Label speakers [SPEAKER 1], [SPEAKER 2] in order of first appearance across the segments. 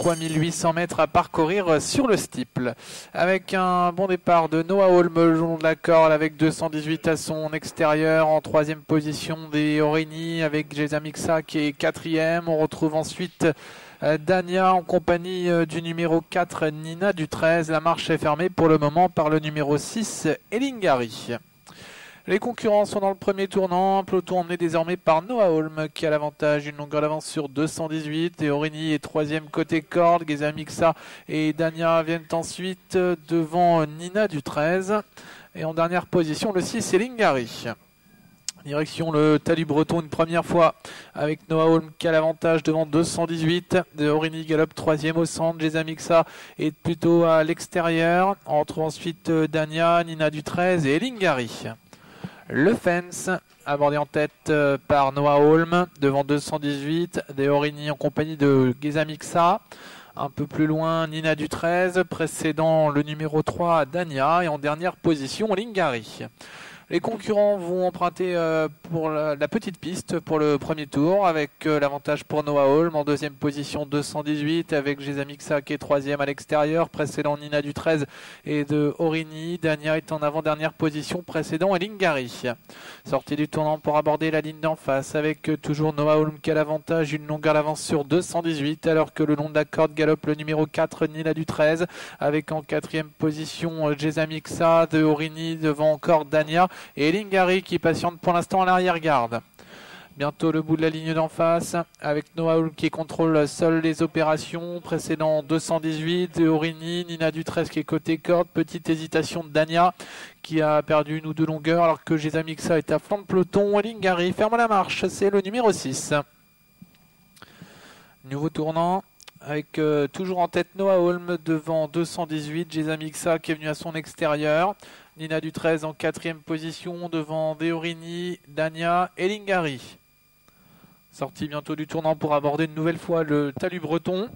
[SPEAKER 1] 3800 mètres à parcourir sur le steeple. Avec un bon départ de Noah Holm le long de la corde avec 218 à son extérieur. En troisième position des Origny avec Geza Mixa qui est quatrième. On retrouve ensuite Dania en compagnie du numéro 4 Nina du 13. La marche est fermée pour le moment par le numéro 6 Elingari. Les concurrents sont dans le premier tournant, un peloton emmené désormais par Noah Holm qui a l'avantage, une longueur d'avance sur 218 et Origny est troisième côté corde, Geza Mixa et Dania viennent ensuite devant Nina du 13 et en dernière position le 6 Elingari. Direction le talus breton une première fois avec Noah Holm qui a l'avantage devant 218. De Origny galope troisième au centre. Geza Mixa est plutôt à l'extérieur. On retrouve ensuite Dania, Nina du 13 et Elingari. Le Fence abordé en tête par Noah Holm devant 218. De Origny en compagnie de Geza Mixa. Un peu plus loin Nina du 13 précédant le numéro 3 Dania et en dernière position Elingari. Les concurrents vont emprunter pour la petite piste pour le premier tour avec l'avantage pour Noah Holm en deuxième position 218 avec Geza Mixa qui est troisième à l'extérieur précédant Nina du 13 et de Origny. Dania est en avant-dernière position précédant Elingari. Sortie du tournant pour aborder la ligne d'en face avec toujours Noah Holm qui a l'avantage, une longueur d'avance sur 218 alors que le long de la corde galope le numéro 4 Nina du 13 avec en quatrième position Geza Mixa de Origny devant encore Dania et Elingari qui patiente pour l'instant à l'arrière-garde. Bientôt le bout de la ligne d'en face avec Noah Holm qui contrôle seul les opérations précédant 218 de Origny, Nina du 13 qui est côté corde, petite hésitation de Dania qui a perdu une ou deux longueurs alors que Geza Mixa est à flanc de peloton. Elingari ferme la marche, c'est le numéro 6. Nouveau tournant avec toujours en tête Noah Holm devant 218, Geza Mixa qui est venu à son extérieur. Nina du 13 en quatrième position devant De Origny, Dania, Elingari. Sortie bientôt du tournant pour aborder une nouvelle fois le talus breton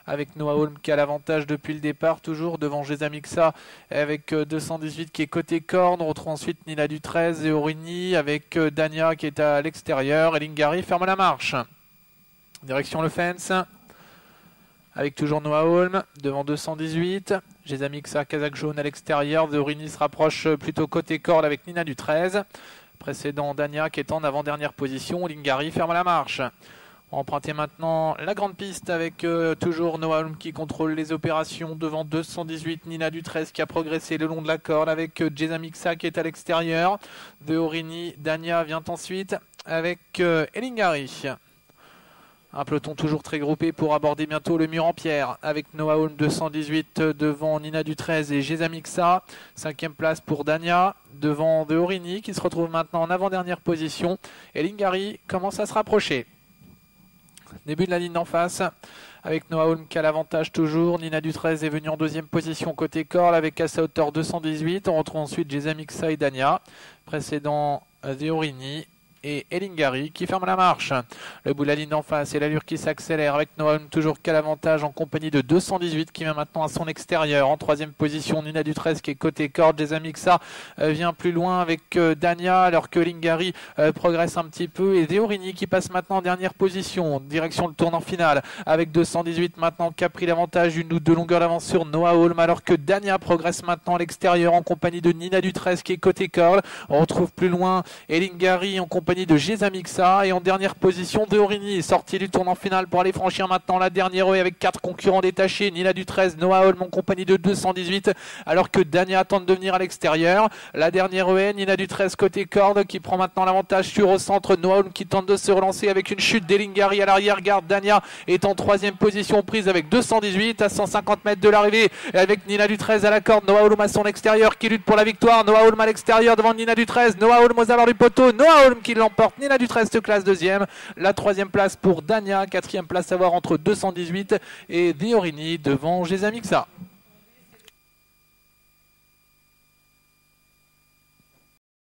[SPEAKER 1] avec Noah Holm qui a l'avantage depuis le départ, toujours devant Geza Mixa avec 218 qui est côté corde. On retrouve ensuite Nina du 13 et Origny avec Dania qui est à l'extérieur. Elingari ferme la marche. Direction le Fence. Avec toujours Noah Holm devant 218. Geza Mixa, casaque jaune à l'extérieur. De Origny se rapproche plutôt côté corde avec Nina du 13. Précédent Dania qui est en avant-dernière position. Elingari ferme la marche. On va emprunter maintenant la grande piste avec toujours Noah Holm qui contrôle les opérations devant 218. Nina du 13 qui a progressé le long de la corde avec Geza Mixa qui est à l'extérieur. De Origny, Dania vient ensuite avec Elingari. Un peloton toujours très groupé pour aborder bientôt le mur en pierre avec Noah Holm 218 devant Nina du 13 et Geza Mixa. Cinquième place pour Dania devant De Origny qui se retrouve maintenant en avant-dernière position. Elingari commence à se rapprocher. Début de la ligne d'en face avec Noah Holm qui a l'avantage toujours. Nina du 13 est venue en deuxième position côté corde avec à sa hauteur 218. On retrouve ensuite Geza Mixa et Dania. Précédent De Origny et Elingari qui ferme la marche. Le bout de la ligne d'en face et l'allure qui s'accélère avec Noah Holm toujours qu'à l'avantage en compagnie de 218 qui vient maintenant à son extérieur. En troisième position Nina du 13 qui est côté corde. Geza Mixa vient plus loin avec Dania alors que Elingari progresse un petit peu et De Origny qui passe maintenant en dernière position. Direction le tournant final avec 218 maintenant qui a pris l'avantage d'une ou deux longueurs d'avance sur Noah Holm alors que Dania progresse maintenant à l'extérieur en compagnie de Nina du 13 qui est côté corde. On retrouve plus loin Elingari en compagnie de Geza Mixa et en dernière position De Origny, sortie du tournant final pour aller franchir maintenant la dernière haie avec 4 concurrents détachés. Nina du 13, Noah Holm en compagnie de 218 alors que Dania tente de venir à l'extérieur. La dernière haie, Nina du 13 côté corde qui prend maintenant l'avantage sur au centre. Noah Holm qui tente de se relancer avec une chute d'Elingari à l'arrière-garde. Dania est en troisième position prise avec 218 à 150 mètres de l'arrivée et avec Nina du 13 à la corde. Noah Holm à son extérieur qui lutte pour la victoire. Noah Holm à l'extérieur devant Nina du 13. Noah Holm aux abords du poteau. Noah Holm qui l'emporte. Nina du 13 se classe deuxième. La troisième place pour Dania. Quatrième place à voir entre 218 et De Origny devant Geza Mixa.